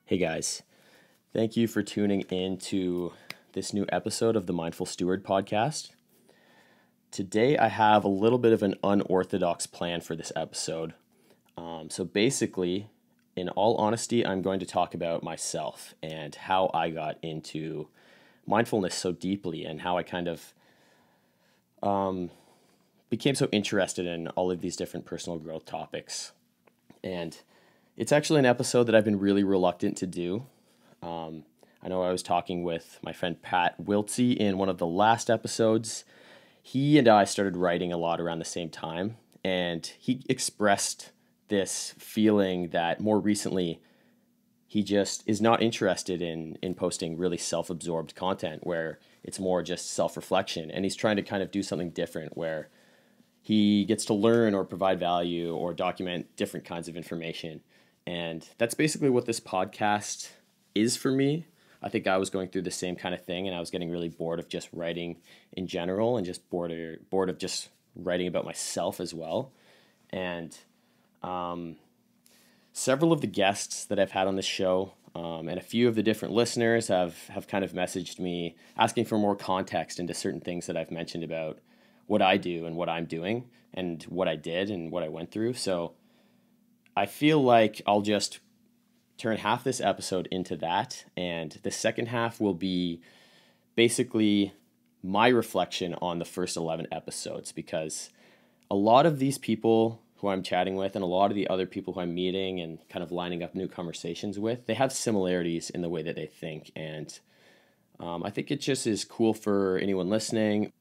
Hey guys, thank you for tuning in to this new episode of the Mindful Steward podcast. Today I have a little bit of an unorthodox plan for this episode. So basically, in all honesty, I'm going to talk about myself and how I got into mindfulness so deeply and how I kind of became so interested in all of these different personal growth topics. And it's actually an episode that I've been really reluctant to do. I know I was talking with my friend Pat Wiltsey in one of the last episodes. He and I started writing a lot around the same time, and he expressed this feeling that more recently he just is not interested in posting really self-absorbed content where it's more just self-reflection, and he's trying to kind of do something different where he gets to learn or provide value or document different kinds of information. And that's basically what this podcast is for me. I think I was going through the same kind of thing, and I was getting really bored of just writing in general and just bored of just writing about myself as well. And several of the guests that I've had on this show and a few of the different listeners have kind of messaged me asking for more context into certain things that I've mentioned about what I do and what I'm doing and what I did and what I went through. So I feel like I'll just turn half this episode into that, and the second half will be basically my reflection on the first 11 episodes, because a lot of these people who I'm chatting with and a lot of the other people who I'm meeting and kind of lining up new conversations with, they have similarities in the way that they think, and I think it just is cool for anyone listening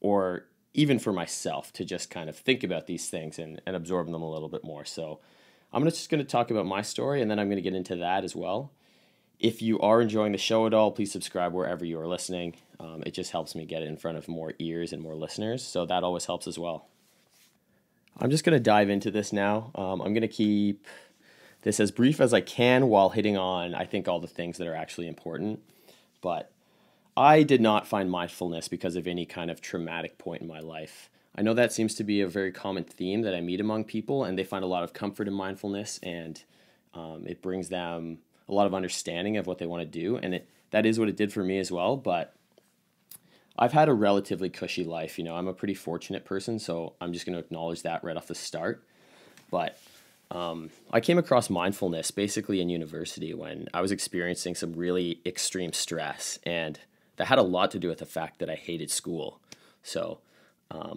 or even for myself to just kind of think about these things and absorb them a little bit more. So I'm just going to talk about my story, and then I'm going to get into that as well. If you are enjoying the show at all, please subscribe wherever you are listening. It just helps me get it in front of more ears and more listeners, so that always helps as well. I'm just going to dive into this now. I'm going to keep this as brief as I can while hitting on, I think, all the things that are actually important. But I did not find mindfulness because of any kind of traumatic point in my life. I know that seems to be a very common theme that I meet among people, and they find a lot of comfort in mindfulness, and it brings them a lot of understanding of what they want to do, and that is what it did for me as well. But I've had a relatively cushy life. I'm a pretty fortunate person, so I'm just going to acknowledge that right off the start. But I came across mindfulness basically in university when I was experiencing some really extreme stress, and that had a lot to do with the fact that I hated school. So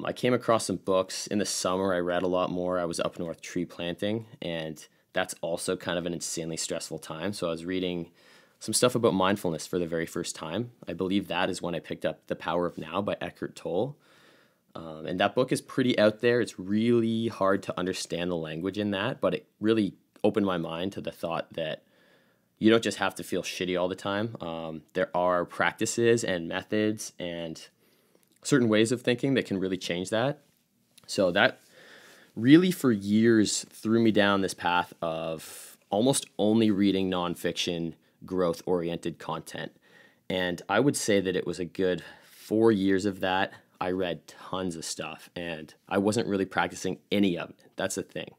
I came across some books. In the summer, I read a lot more. I was up north tree planting, and that's also kind of an insanely stressful time. So I was reading some stuff about mindfulness for the very first time. I believe that is when I picked up The Power of Now by Eckhart Tolle. And that book is pretty out there. It's really hard to understand the language in that, but it really opened my mind to the thought that you don't just have to feel shitty all the time. There are practices and methods and certain ways of thinking that can really change that. So that really for years threw me down this path of almost only reading nonfiction, growth-oriented content. And I would say that it was a good 4 years of that. I read tons of stuff, and I wasn't really practicing any of it. That's the thing.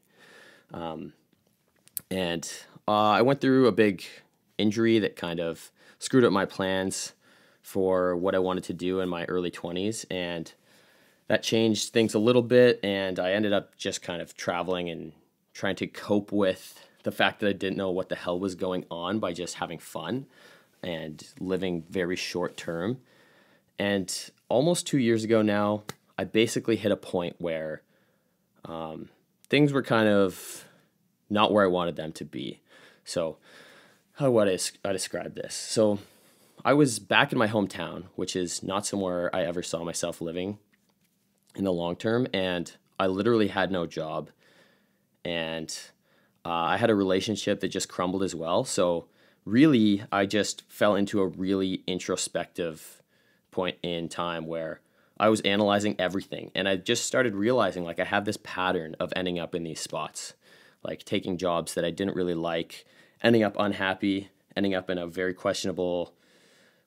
And I went through a big injury that kind of screwed up my plans for what I wanted to do in my early 20s, and that changed things a little bit, and I ended up just kind of traveling and trying to cope with the fact that I didn't know what the hell was going on by just having fun and living very short term. And almost 2 years ago now, I basically hit a point where things were kind of not where I wanted them to be. So how would I describe this? So I was back in my hometown, which is not somewhere I ever saw myself living in the long term, and I literally had no job, and I had a relationship that just crumbled as well. So really, I just fell into a really introspective point in time where I was analyzing everything, and I just started realizing like I have this pattern of ending up in these spots, like taking jobs that I didn't really like, ending up unhappy, ending up in a very questionable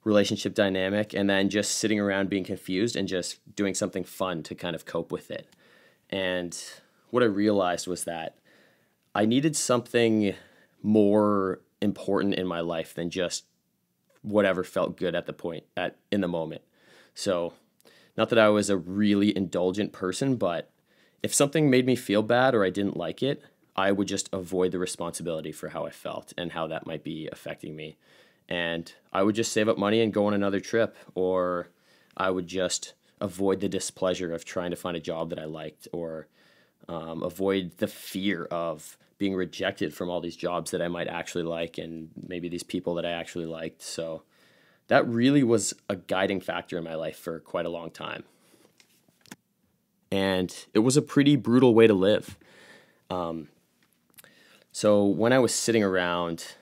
relationship dynamic, and then just sitting around being confused and just doing something fun to kind of cope with it. And what I realized was that I needed something more important in my life than just whatever felt good in the moment. So, not that I was a really indulgent person, but if something made me feel bad or I didn't like it, I would just avoid the responsibility for how I felt and how that might be affecting me. And I would just save up money and go on another trip, or I would just avoid the displeasure of trying to find a job that I liked, or avoid the fear of being rejected from all these jobs that I might actually like and maybe these people that I actually liked. So that really was a guiding factor in my life for quite a long time. And it was a pretty brutal way to live. So when I was sitting around,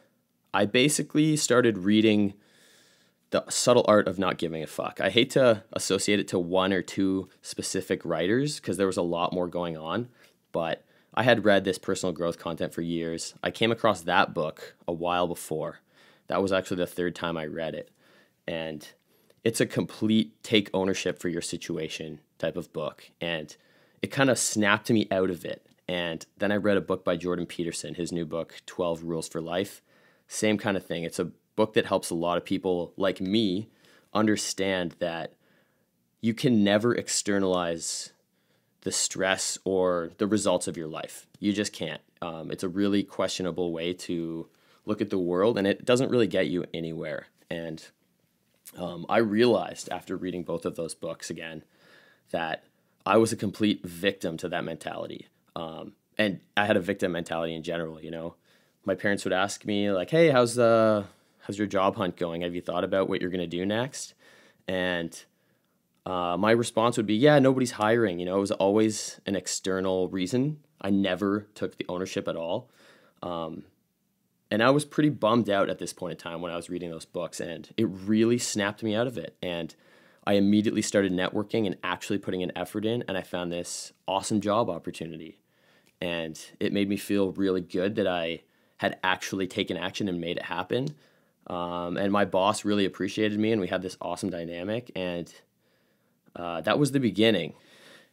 I basically started reading The Subtle Art of Not Giving a Fuck. I hate to associate it to one or two specific writers because there was a lot more going on, but I had read this personal growth content for years. I came across that book a while before. That was actually the third time I read it. And it's a complete take ownership for your situation type of book. And it kind of snapped me out of it. And then I read a book by Jordan Peterson, his new book, 12 Rules for Life. Same kind of thing. It's a book that helps a lot of people like me understand that you can never externalize the stress or the results of your life. You just can't. It's a really questionable way to look at the world, and it doesn't really get you anywhere. And I realized after reading both of those books again that I was a complete victim to that mentality. And I had a victim mentality in general, you know. My parents would ask me like, "Hey, how's your job hunt going? Have you thought about what you're going to do next?" And my response would be, "Yeah, nobody's hiring." You know, it was always an external reason. I never took the ownership at all. And I was pretty bummed out at this point in time when I was reading those books, and it really snapped me out of it. And I immediately started networking and actually putting an effort in, and I found this awesome job opportunity. And it made me feel really good that I had actually taken action and made it happen. And my boss really appreciated me, and we had this awesome dynamic, and that was the beginning.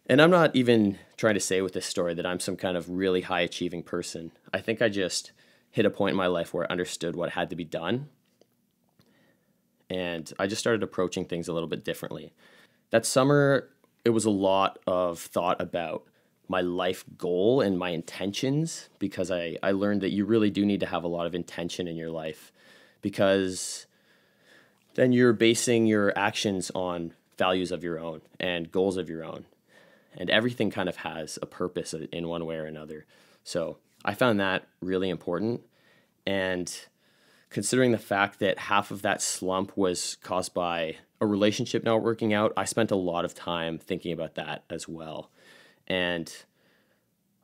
And I'm not even trying to say with this story that I'm some kind of really high achieving person. I think I just hit a point in my life where I understood what had to be done. And I just started approaching things a little bit differently. That summer, it was a lot of thought about my life goal and my intentions, because I learned that you really do need to have a lot of intention in your life, because then you're basing your actions on values of your own and goals of your own. And everything kind of has a purpose in one way or another. So I found that really important. And considering the fact that half of that slump was caused by a relationship not working out, I spent a lot of time thinking about that as well. And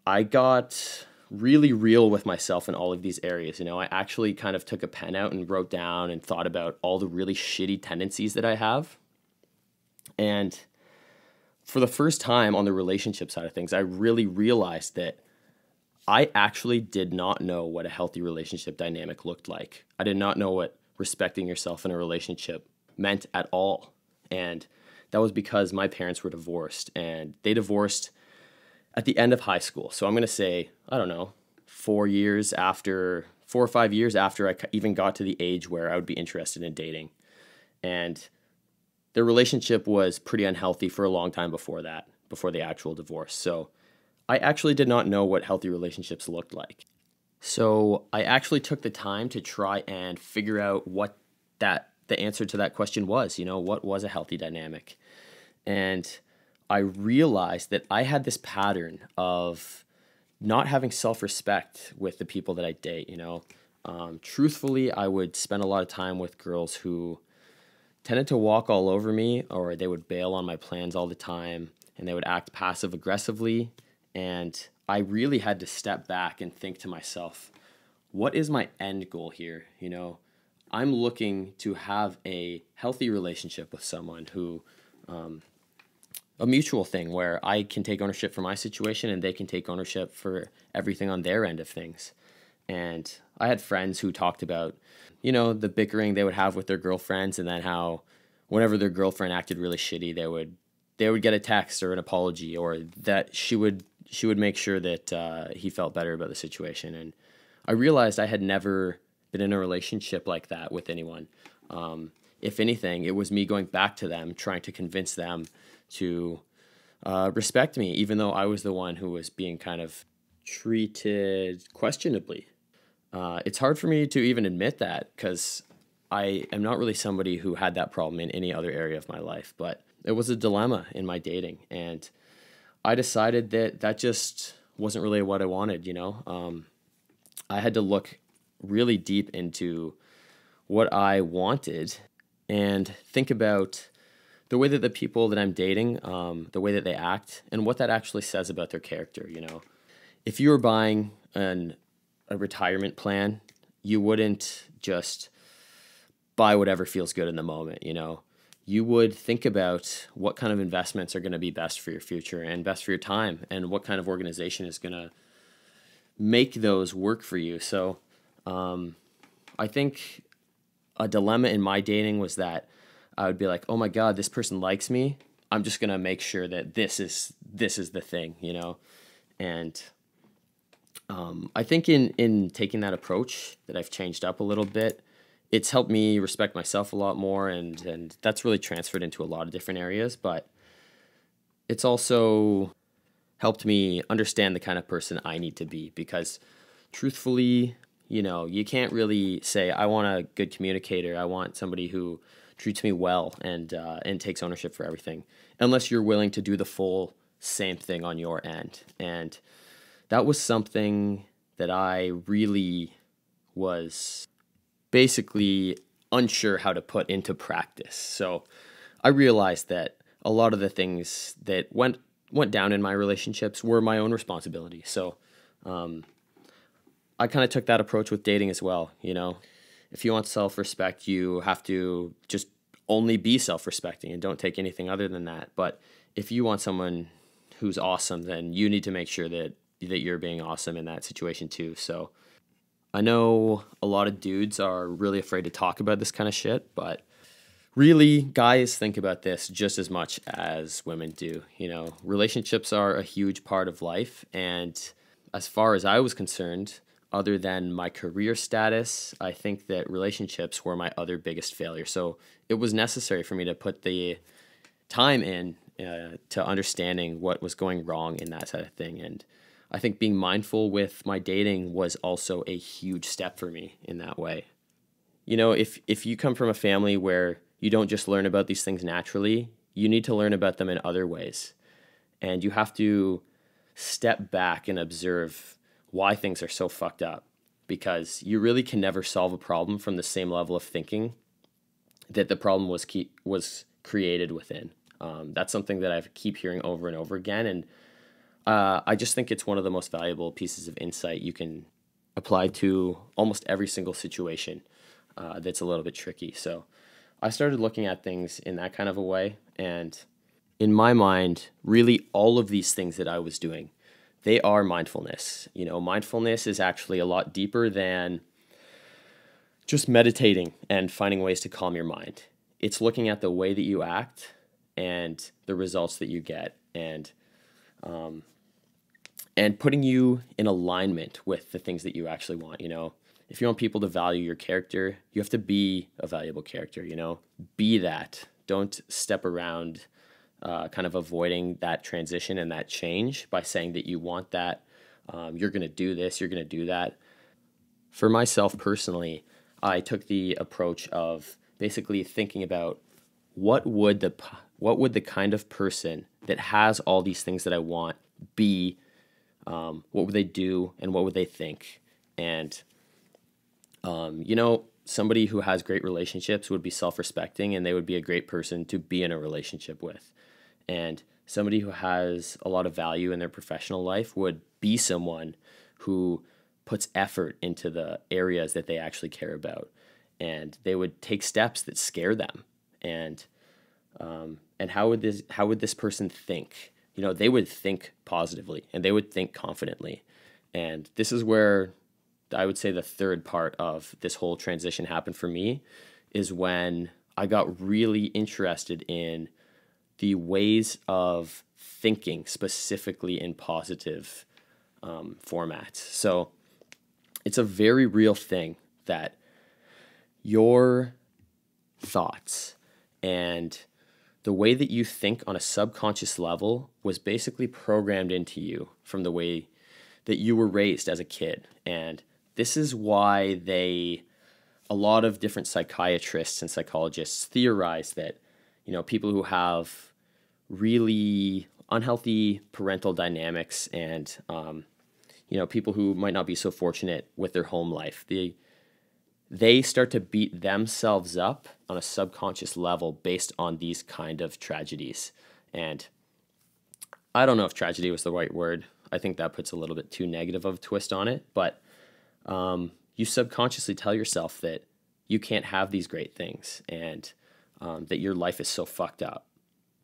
I got really real with myself in all of these areas. You know, I actually kind of took a pen out and wrote down and thought about all the really shitty tendencies that I have. And for the first time on the relationship side of things, I really realized that I actually did not know what a healthy relationship dynamic looked like. I did not know what respecting yourself in a relationship meant at all. And that was because my parents were divorced, and they divorced at the end of high school. So I'm going to say, I don't know, 4 or 5 years after I even got to the age where I would be interested in dating. And their relationship was pretty unhealthy for a long time before that, before the actual divorce. So I actually did not know what healthy relationships looked like. So I actually took the time to try and figure out what the answer to that question was. You know, what was a healthy dynamic? And I realized that I had this pattern of not having self-respect with the people that I date. You know, truthfully, I would spend a lot of time with girls who tended to walk all over me, or they would bail on my plans all the time, and they would act passive aggressively. And I really had to step back and think to myself, what is my end goal here? You know, I'm looking to have a healthy relationship with someone who, a mutual thing where I can take ownership for my situation and they can take ownership for everything on their end of things. And I had friends who talked about, you know, the bickering they would have with their girlfriends, and then how whenever their girlfriend acted really shitty, they would get a text or an apology, or that she would make sure that he felt better about the situation. And I realized I had never been in a relationship like that with anyone. If anything, it was me going back to them, trying to convince them to respect me, even though I was the one who was being kind of treated questionably. It's hard for me to even admit that because I am not really somebody who had that problem in any other area of my life, but it was a dilemma in my dating. And I decided that that just wasn't really what I wanted, you know? I had to look really deep into what I wanted and think about the way that the people that I'm dating, the way that they act, and what that actually says about their character, you know? If you were buying a retirement plan, you wouldn't just buy whatever feels good in the moment, you know? You would think about what kind of investments are going to be best for your future and best for your time, and what kind of organization is going to make those work for you. So I think a dilemma in my dating was that I would be like, oh my God, this person likes me. I'm just going to make sure that this is the thing, you know? And I think in taking that approach that I've changed up a little bit, it's helped me respect myself a lot more, and that's really transferred into a lot of different areas, but it's also helped me understand the kind of person I need to be, because truthfully, you know, you can't really say, I want a good communicator, I want somebody who treats me well and takes ownership for everything, unless you're willing to do the full same thing on your end. And that was something that I really was basically unsure how to put into practice. So I realized that a lot of the things that went down in my relationships were my own responsibility. So I kind of took that approach with dating as well. You know, if you want self-respect, you have to just only be self-respecting and don't take anything other than that. But if you want someone who's awesome, then you need to make sure that you're being awesome in that situation too. So I know a lot of dudes are really afraid to talk about this kind of shit, but really, guys think about this just as much as women do. You know, relationships are a huge part of life, and as far as I was concerned, other than my career status, I think that relationships were my other biggest failure. So it was necessary for me to put the time in to understanding what was going wrong in that side of thing. And I think being mindful with my dating was also a huge step for me in that way. You know, if you come from a family where you don't just learn about these things naturally, you need to learn about them in other ways. And you have to step back and observe why things are so fucked up, because you really can never solve a problem from the same level of thinking that the problem was created within. That's something that I keep hearing over and over again, and I just think it's one of the most valuable pieces of insight you can apply to almost every single situation that's a little bit tricky. So I started looking at things in that kind of a way, and in my mind, really all of these things that I was doing, they are mindfulness. You know, mindfulness is actually a lot deeper than just meditating and finding ways to calm your mind. It's looking at the way that you act and the results that you get, and putting you in alignment with the things that you actually want. You know, if you want people to value your character, you have to be a valuable character, you know, be that. Don't step around kind of avoiding that transition and that change by saying that you want that, you're going to do this, you're going to do that. For myself personally, I took the approach of basically thinking about what would the kind of person that has all these things that I want be, what would they do, and what would they think? And you know, somebody who has great relationships would be self-respecting, and they would be a great person to be in a relationship with. And somebody who has a lot of value in their professional life would be someone who puts effort into the areas that they actually care about, and they would take steps that scare them. And how would this person think? You know, they would think positively, and they would think confidently. And this is where I would say the third part of this whole transition happened for me, is when I got really interested in the ways of thinking specifically in positive formats. So it's a very real thing that your thoughts and the way that you think on a subconscious level was basically programmed into you from the way that you were raised as a kid. And this is why a lot of different psychiatrists and psychologists theorize that, people who have really unhealthy parental dynamics and, people who might not be so fortunate with their home life, they start to beat themselves up on a subconscious level based on these kind of tragedies. And I don't know if tragedy was the right word. I think that puts a little bit too negative of a twist on it. But you subconsciously tell yourself that you can't have these great things and that your life is so fucked up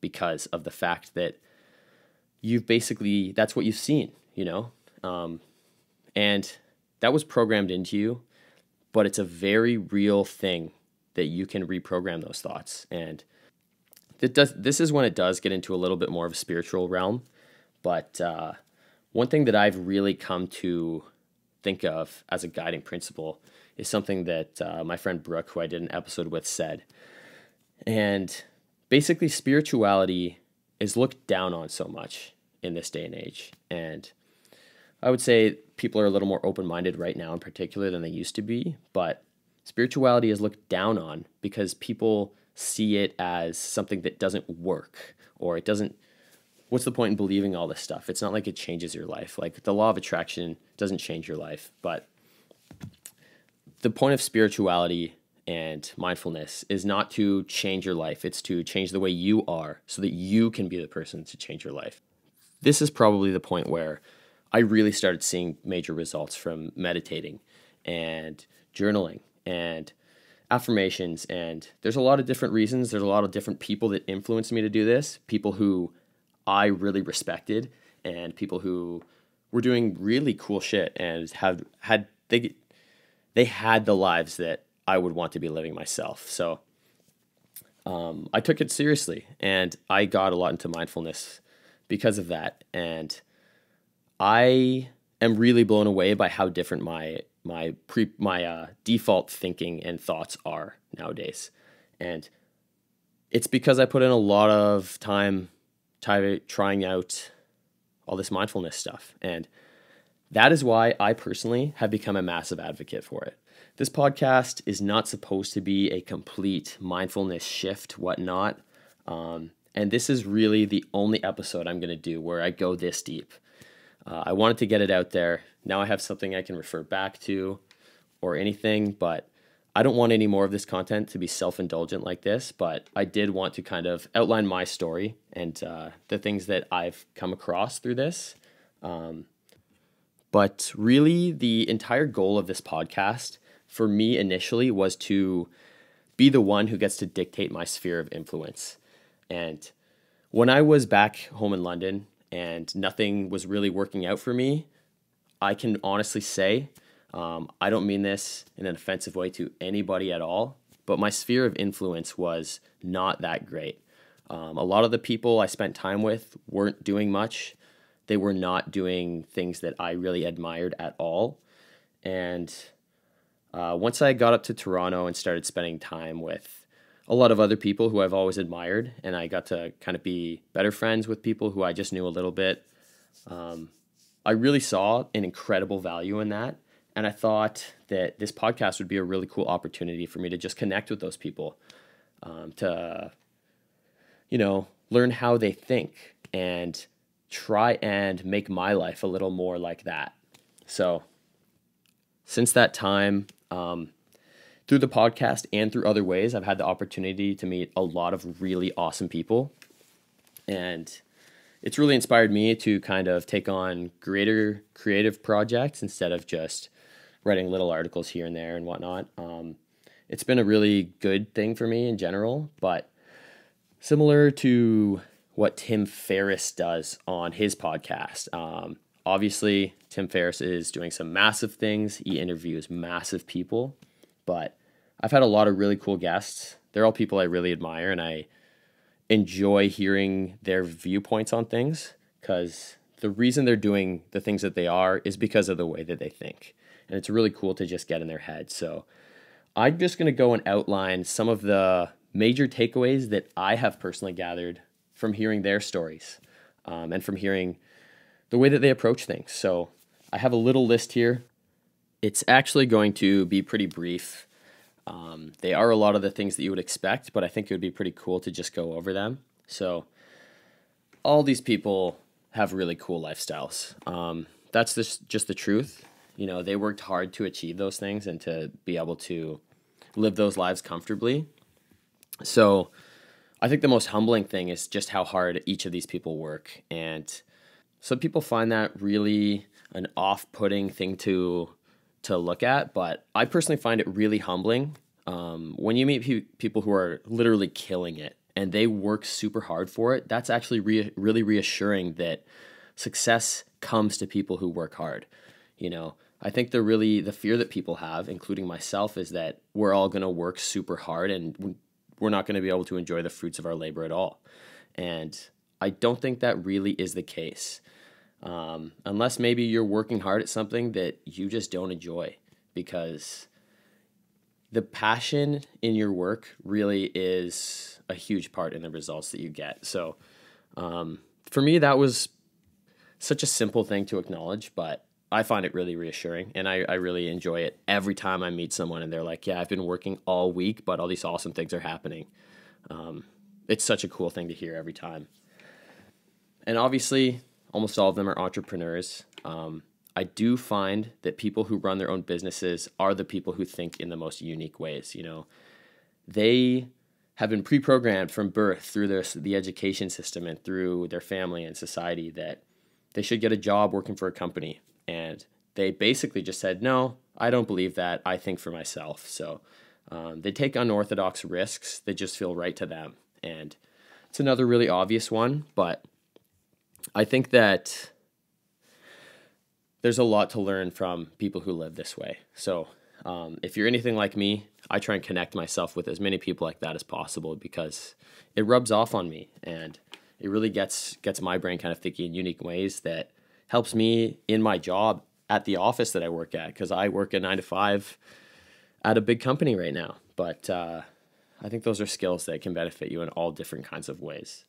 because of the fact that that's what you've seen, and that was programmed into you. But it's a very real thing that you can reprogram those thoughts. And this is when it does get into a little bit more of a spiritual realm. But one thing that I've really come to think of as a guiding principle is something that my friend Brooke, who I did an episode with, said. And basically, spirituality is looked down on so much in this day and age. And I would say people are a little more open-minded right now in particular than they used to be, but spirituality is looked down on because people see it as something that doesn't work, or what's the point in believing all this stuff? It's not like it changes your life. Like the law of attraction doesn't change your life, but the point of spirituality and mindfulness is not to change your life. It's to change the way you are so that you can be the person to change your life. This is probably the point where I really started seeing major results from meditating and journaling and affirmations. And there's a lot of different reasons. There's a lot of different people that influenced me to do this, people who I really respected and people who were doing really cool shit and they had the lives that I would want to be living myself. So I took it seriously and I got a lot into mindfulness because of that. And I am really blown away by how different my default thinking and thoughts are nowadays. And it's because I put in a lot of time trying out all this mindfulness stuff. And that is why I personally have become a massive advocate for it. This podcast is not supposed to be a complete mindfulness shift, whatnot. And this is really the only episode I'm going to do where I go this deep. I wanted to get it out there. Now I have something I can refer back to or anything, but I don't want any more of this content to be self-indulgent like this, but I did want to kind of outline my story and the things that I've come across through this. But really, the entire goal of this podcast for me initially was to be the one who gets to dictate my sphere of influence. And when I was back home in London and nothing was really working out for me, I can honestly say, I don't mean this in an offensive way to anybody at all, but my sphere of influence was not that great. A lot of the people I spent time with weren't doing much. They were not doing things that I really admired at all. And once I got up to Toronto and started spending time with a lot of other people who I've always admired, and I got to kind of be better friends with people who I just knew a little bit, I really saw an incredible value in that. And I thought that this podcast would be a really cool opportunity for me to just connect with those people, to, learn how they think and try and make my life a little more like that. So since that time, through the podcast and through other ways, I've had the opportunity to meet a lot of really awesome people. And it's really inspired me to kind of take on greater creative projects instead of just writing little articles here and there and whatnot. It's been a really good thing for me in general, but similar to what Tim Ferriss does on his podcast. Obviously, Tim Ferriss is doing some massive things. He interviews massive people, but I've had a lot of really cool guests. They're all people I really admire, and I enjoy hearing their viewpoints on things because the reason they're doing the things that they are is because of the way that they think. and it's really cool to just get in their head. So I'm just going to go and outline some of the major takeaways that I have personally gathered from hearing their stories, and from hearing the way that they approach things. So I have a little list here. It's actually going to be pretty brief. They are a lot of the things that you would expect, but I think it would be pretty cool to just go over them. So all these people have really cool lifestyles. That's just the truth. You know, they worked hard to achieve those things and to be able to live those lives comfortably. So I think the most humbling thing is just how hard each of these people work. And some people find that really an off-putting thing to look at, but I personally find it really humbling when you meet people who are literally killing it and they work super hard for it. That's actually really reassuring that success comes to people who work hard. You know, I think the fear that people have, including myself, is that we're all going to work super hard and we're not going to be able to enjoy the fruits of our labor at all. And I don't think that really is the case. Unless maybe you're working hard at something that you just don't enjoy, because the passion in your work really is a huge part in the results that you get. So for me, that was such a simple thing to acknowledge, but I find it really reassuring, and I really enjoy it every time I meet someone and they're like, yeah, I've been working all week, but all these awesome things are happening. It's such a cool thing to hear every time. And obviously, almost all of them are entrepreneurs. I do find that people who run their own businesses are the people who think in the most unique ways. You know, they have been pre-programmed from birth through the education system and through their family and society that they should get a job working for a company. And they basically just said, no, I don't believe that. I think for myself. So they take unorthodox risks that just feel right to them. And it's another really obvious one, but I think that there's a lot to learn from people who live this way. So if you're anything like me, I try and connect myself with as many people like that as possible, because it rubs off on me and it really gets my brain kind of thinking in unique ways that helps me in my job at the office that I work at, because I work a 9 to 5 at a big company right now. But I think those are skills that can benefit you in all different kinds of ways.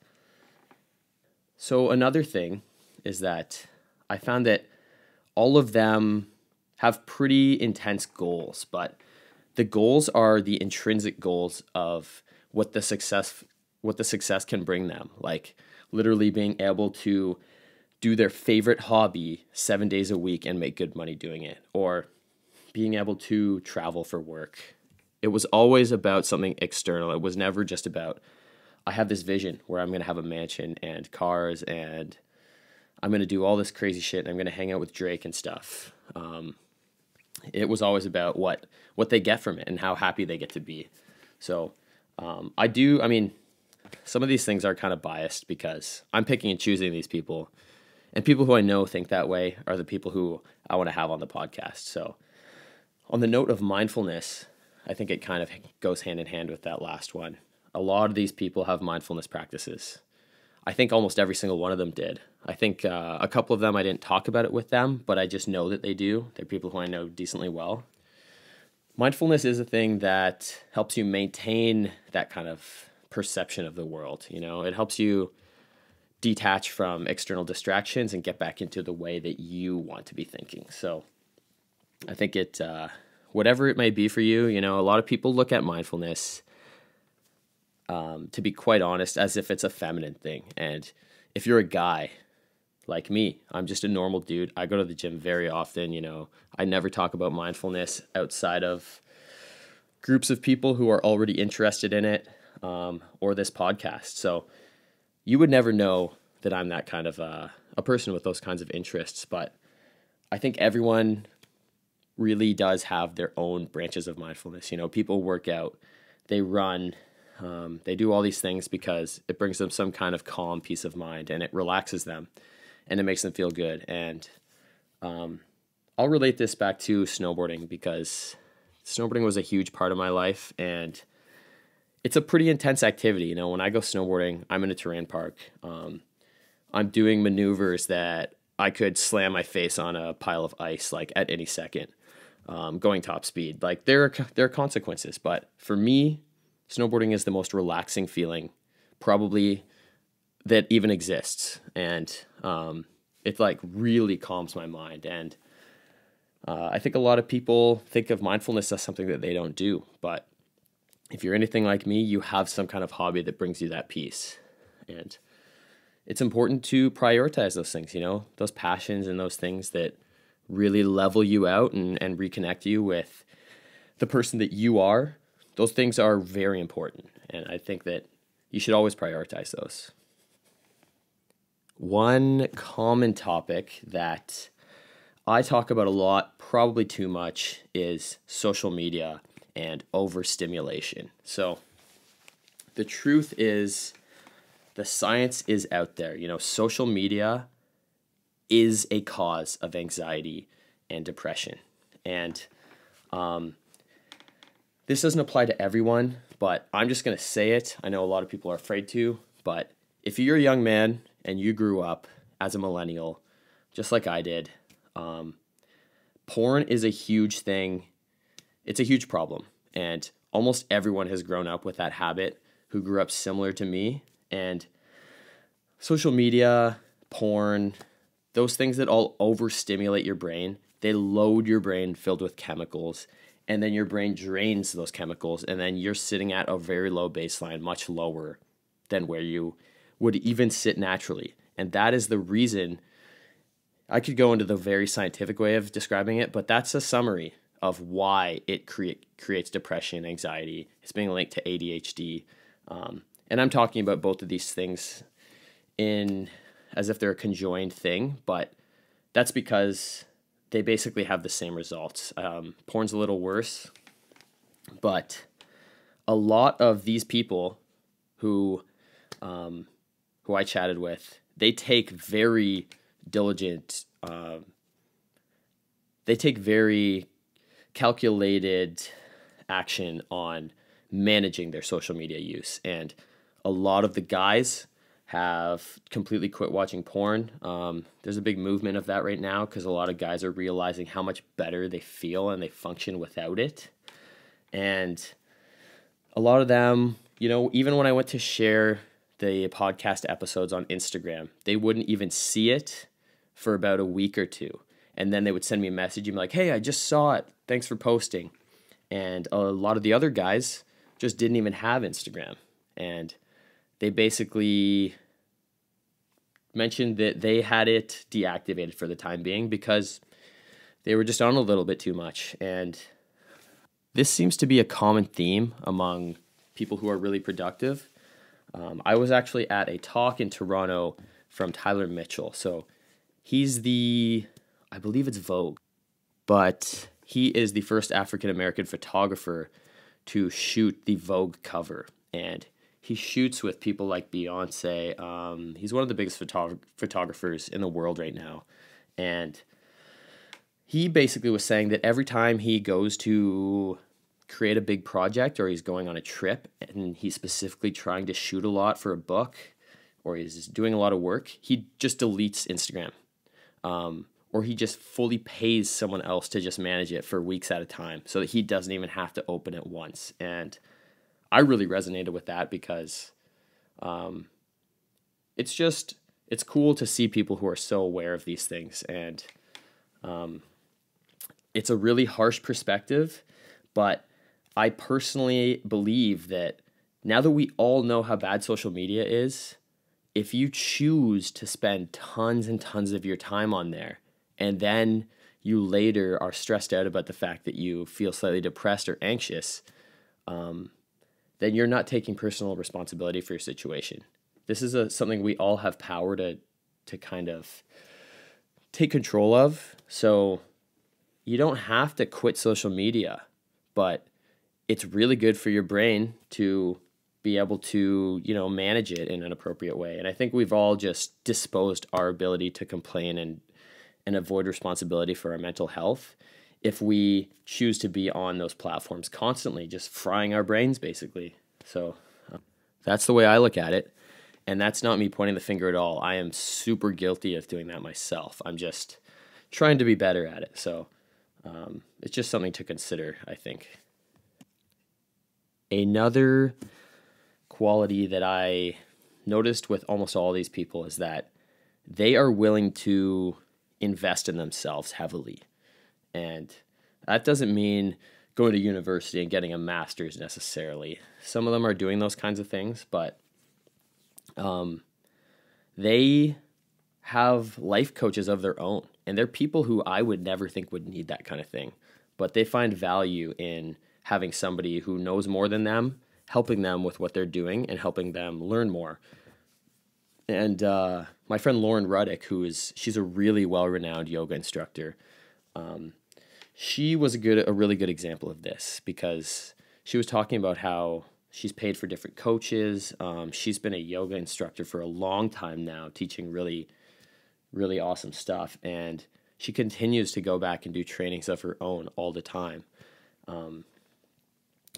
So another thing is that I found that all of them have pretty intense goals, but the goals are the intrinsic goals of what the success can bring them. Like literally being able to do their favorite hobby 7 days a week and make good money doing it, or being able to travel for work. It was always about something external. It was never just about, I have this vision where I'm going to have a mansion and cars and I'm going to do all this crazy shit and I'm going to hang out with Drake and stuff. It was always about what they get from it and how happy they get to be. So some of these things are kind of biased because I'm picking and choosing these people, and people who I know think that way are the people who I want to have on the podcast. So on the note of mindfulness, I think it kind of goes hand in hand with that last one. A lot of these people have mindfulness practices. I think almost every single one of them did. I think a couple of them, I didn't talk about it with them, but I just know that they do. They're people who I know decently well. Mindfulness is a thing that helps you maintain that kind of perception of the world. You know, it helps you detach from external distractions and get back into the way that you want to be thinking. So I think whatever it may be for you, you know, a lot of people look at mindfulness, to be quite honest, as if it's a feminine thing. And if you're a guy like me, I'm just a normal dude. I go to the gym very often, you know. I never talk about mindfulness outside of groups of people who are already interested in it, or this podcast. So you would never know that I'm that kind of a person with those kinds of interests. But I think everyone really does have their own branches of mindfulness. You know, people work out, they run, they do all these things because it brings them some kind of calm peace of mind and it relaxes them and it makes them feel good. And I'll relate this back to snowboarding because snowboarding was a huge part of my life and it's a pretty intense activity. You know, when I go snowboarding, I'm in a terrain park. I'm doing maneuvers that I could slam my face on a pile of ice like at any second. going top speed. Like there are consequences, but for me, snowboarding is the most relaxing feeling probably that even exists, and it like really calms my mind. And I think a lot of people think of mindfulness as something that they don't do, but if you're anything like me, you have some kind of hobby that brings you that peace. And it's important to prioritize those things, those passions and those things that really level you out and reconnect you with the person that you are. Those things are very important, and I think that you should always prioritize those. One common topic that I talk about a lot, probably too much, is social media and overstimulation. So the truth is, the science is out there. Social media is a cause of anxiety and depression. And this doesn't apply to everyone, but I'm just going to say it. I know a lot of people are afraid to, but if you're a young man and you grew up as a millennial, just like I did, porn is a huge thing. It's a huge problem. And almost everyone has grown up with that habit who grew up similar to me. And social media, porn, those things that all overstimulate your brain, they load your brain filled with chemicals, and then your brain drains those chemicals, and then you're sitting at a very low baseline, much lower than where you would even sit naturally. And that is the reason. I could go into the very scientific way of describing it, but that's a summary of why it creates depression, anxiety. It's being linked to ADHD. And I'm talking about both of these things as if they're a conjoined thing, but that's because they basically have the same results. Porn's a little worse, but a lot of these people who I chatted with, they take very diligent, they take very calculated action on managing their social media use. And a lot of the guys have completely quit watching porn. There's a big movement of that right now because a lot of guys are realizing how much better they feel and they function without it. And a lot of them, even when I went to share the podcast episodes on Instagram, they wouldn't even see it for about a week or two. And then they would send me a message and be like, hey, I just saw it. Thanks for posting. And a lot of the other guys just didn't even have Instagram. And they basically mentioned that they had it deactivated for the time being because they were just on a little bit too much. And this seems to be a common theme among people who are really productive. I was actually at a talk in Toronto from Tyler Mitchell. So he's I believe it's Vogue, but he is the first African-American photographer to shoot the Vogue cover. And he shoots with people like Beyonce. He's one of the biggest photographers in the world right now. And he basically was saying that every time he goes to create a big project or he's going on a trip and he's specifically trying to shoot a lot for a book or he's doing a lot of work, he just deletes Instagram. Or he just fully pays someone else to just manage it for weeks at a time so that he doesn't even have to open it once. And I really resonated with that because it's cool to see people who are so aware of these things. And it's a really harsh perspective, but I personally believe that now that we all know how bad social media is, if you choose to spend tons and tons of your time on there, and then you later are stressed out about the fact that you feel slightly depressed or anxious, then you're not taking personal responsibility for your situation. This is something we all have power to kind of take control of. So you don't have to quit social media, but it's really good for your brain to be able to, manage it in an appropriate way. And I think we've all just disposed our ability to complain and avoid responsibility for our mental health if we choose to be on those platforms constantly, just frying our brains basically. So that's the way I look at it. And that's not me pointing the finger at all. I am super guilty of doing that myself. I'm just trying to be better at it. So It's just something to consider, I think. Another quality that I noticed with almost all these people is that they are willing to invest in themselves heavily. And that doesn't mean going to university and getting a master's necessarily. Some of them are doing those kinds of things, but they have life coaches of their own. And they're people who I would never think would need that kind of thing. But they find value in having somebody who knows more than them, helping them with what they're doing and helping them learn more. And my friend Lauren Ruddick, she's a really well-renowned yoga instructor. She was a really good example of this, because she was talking about how she's paid for different coaches. She's been a yoga instructor for a long time now, teaching really, really awesome stuff. And she continues to go back and do trainings of her own all the time.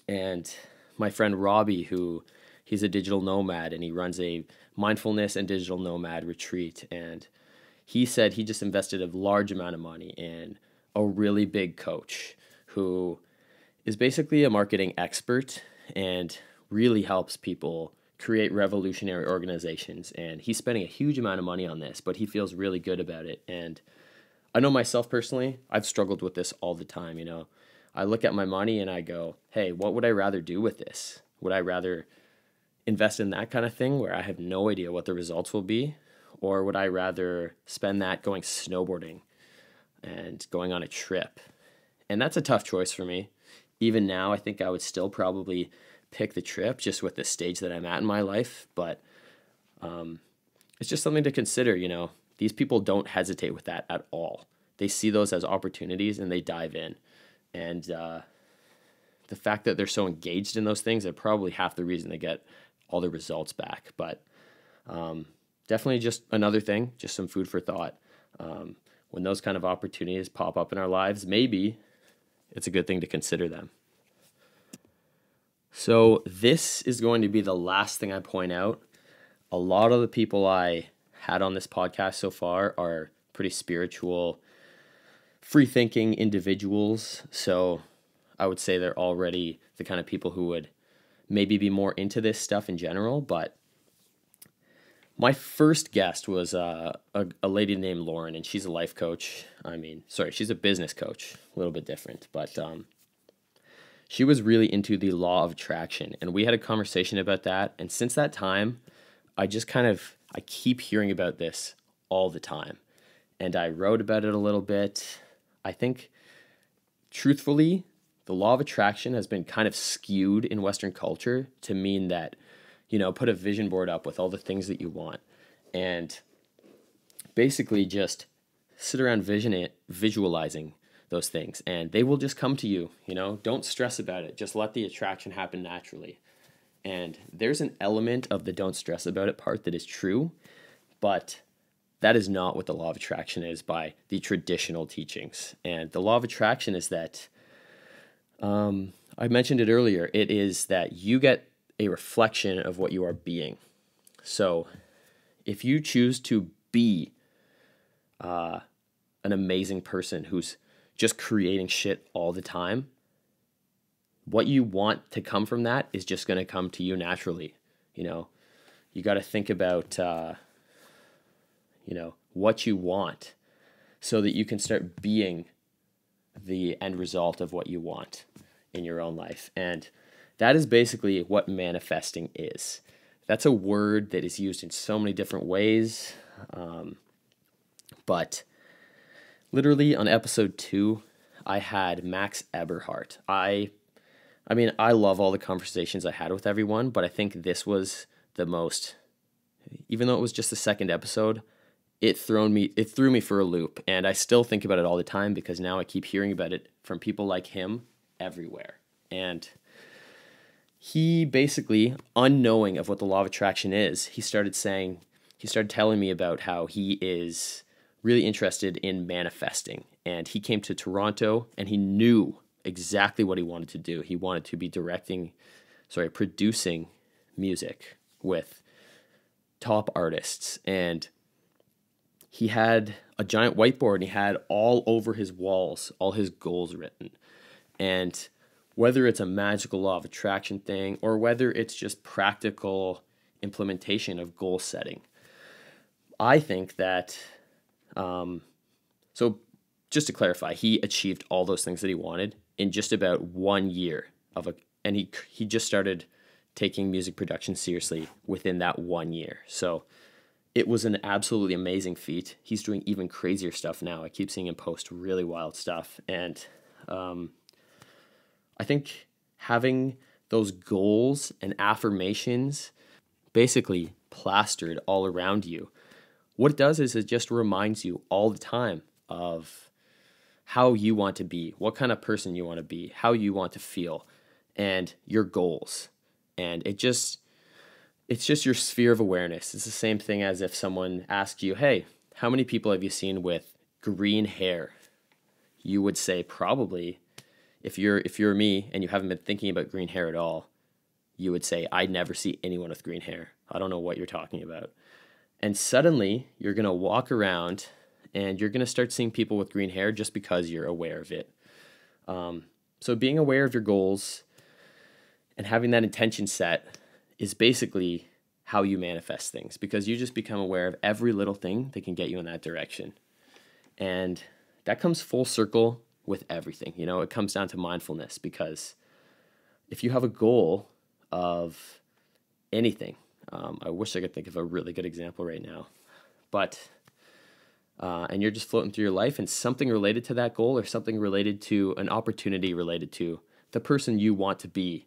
And my friend Robbie, he's a digital nomad, and he runs a mindfulness and digital nomad retreat. And he said he just invested a large amount of money in a really big coach who is basically a marketing expert and really helps people create revolutionary organizations. And he's spending a huge amount of money on this, but he feels really good about it. And I know myself personally, I've struggled with this all the time. I look at my money and I go, hey, what would I rather do with this? Would I rather invest in that kind of thing where I have no idea what the results will be? Or would I rather spend that going snowboarding and going on a trip? And that's a tough choice for me. Even now, I think I would still probably pick the trip just with the stage that I'm at in my life. But it's just something to consider, These people don't hesitate with that at all. They see those as opportunities and they dive in. And the fact that they're so engaged in those things are probably half the reason they get all the results back. But definitely just another thing, just some food for thought. When those kind of opportunities pop up in our lives, maybe it's a good thing to consider them. So this is going to be the last thing I point out. A lot of the people I had on this podcast so far are pretty spiritual, free-thinking individuals. So I would say they're already the kind of people who would maybe be more into this stuff in general. But my first guest was a lady named Lauren, and she's a life coach. She's a business coach, a little bit different. But she was really into the law of attraction, and we had a conversation about that. And since that time, I keep hearing about this all the time. And I wrote about it a little bit. I think, truthfully, the law of attraction has been kind of skewed in Western culture to mean that, put a vision board up with all the things that you want and basically just sit around visualizing those things, and they will just come to you. Don't stress about it. Just let the attraction happen naturally. And there's an element of the don't stress about it part that is true, but that is not what the law of attraction is by the traditional teachings. And the law of attraction is that, I mentioned it earlier, it is that you get a reflection of what you are being. So if you choose to be an amazing person who's just creating shit all the time, what you want to come from that is just going to come to you naturally. You got to think about, what you want so that you can start being the end result of what you want in your own life. And that is basically what manifesting is. That's a word that is used in so many different ways. But literally on episode 2, I had Max Eberhardt. I love all the conversations I had with everyone, but I think this was the most, even though it was just the second episode, it threw me for a loop. And I still think about it all the time because now I keep hearing about it from people like him everywhere. And he basically, unknowing of what the law of attraction is, he started telling me about how he is really interested in manifesting. And he came to Toronto and he knew exactly what he wanted to do. He wanted to be producing music with top artists. And he had a giant whiteboard and he had all over his walls all his goals written. And whether it's a magical law of attraction thing or whether it's just practical implementation of goal setting, I think that, so just to clarify, he achieved all those things that he wanted in just about 1 year and he just started taking music production seriously within that 1 year. So it was an absolutely amazing feat. He's doing even crazier stuff now. I keep seeing him post really wild stuff. And I think having those goals and affirmations basically plastered all around you, what it does is it just reminds you all the time of how you want to be, what kind of person you want to be, how you want to feel, and your goals. And it's just your sphere of awareness. It's the same thing as if someone asked you, hey, how many people have you seen with green hair? You would say probably, if you're me and you haven't been thinking about green hair at all, you would say, I never see anyone with green hair. I don't know what you're talking about. And suddenly you're going to walk around and you're going to start seeing people with green hair just because you're aware of it. So being aware of your goals and having that intention set is basically how you manifest things, because you just become aware of every little thing that can get you in that direction. And that comes full circle with everything. You know, it comes down to mindfulness, because if you have a goal of anything, I wish I could think of a really good example right now, but and you're just floating through your life and something related to that goal or something related to an opportunity related to the person you want to be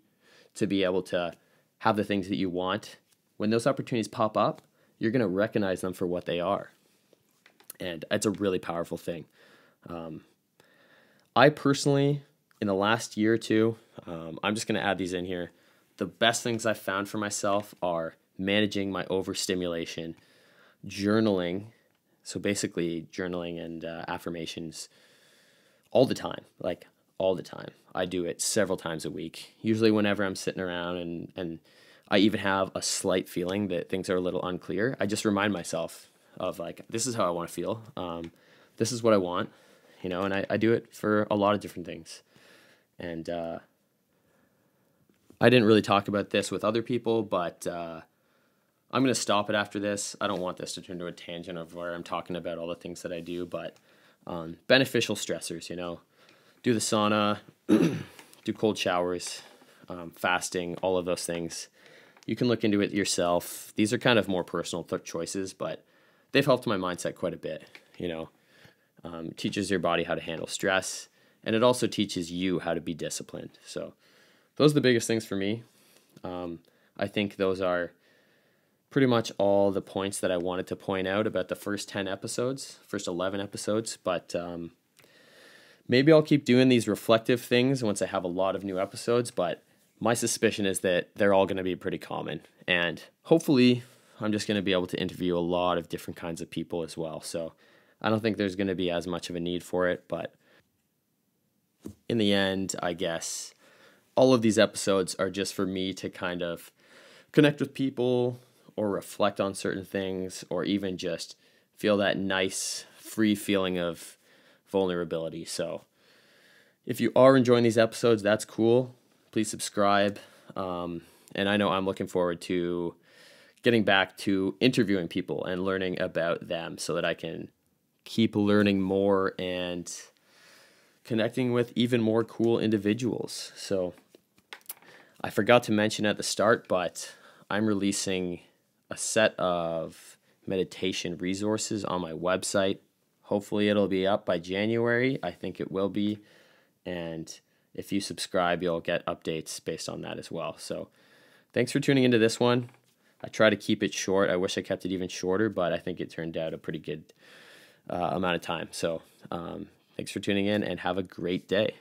able to have the things that you want. When those opportunities pop up, you're going to recognize them for what they are. And it's a really powerful thing. I personally, in the last year or two, I'm just going to add these in here. The best things I've found for myself are managing my overstimulation, journaling. So basically journaling and affirmations all the time, like all the time. I do it several times a week, usually whenever I'm sitting around and I even have a slight feeling that things are a little unclear. I just remind myself of, like, this is how I want to feel. This is what I want, you know, and I do it for a lot of different things. And I didn't really talk about this with other people, but I'm going to stop it after this. I don't want this to turn into a tangent of where I'm talking about all the things that I do, but beneficial stressors, you know, do the sauna, do cold showers, fasting, all of those things. You can look into it yourself. These are kind of more personal choices, but they've helped my mindset quite a bit, you know. Teaches your body how to handle stress, and it also teaches you how to be disciplined. So those are the biggest things for me. I think those are pretty much all the points that I wanted to point out about the first 11 episodes, but maybe I'll keep doing these reflective things once I have a lot of new episodes, but my suspicion is that they're all going to be pretty common, and hopefully I'm just going to be able to interview a lot of different kinds of people as well. So I don't think there's going to be as much of a need for it, but in the end, I guess all of these episodes are just for me to kind of connect with people or reflect on certain things, or even just feel that nice, free feeling of vulnerability. So if you are enjoying these episodes, that's cool. Please subscribe. And I know I'm looking forward to getting back to interviewing people and learning about them so that I can keep learning more and connecting with even more cool individuals. So I forgot to mention at the start, but I'm releasing a set of meditation resources on my website. Hopefully it'll be up by January. I think it will be. And if you subscribe, you'll get updates based on that as well. So thanks for tuning into this one. I try to keep it short. I wish I kept it even shorter, but I think it turned out a pretty good amount of time. So thanks for tuning in and have a great day.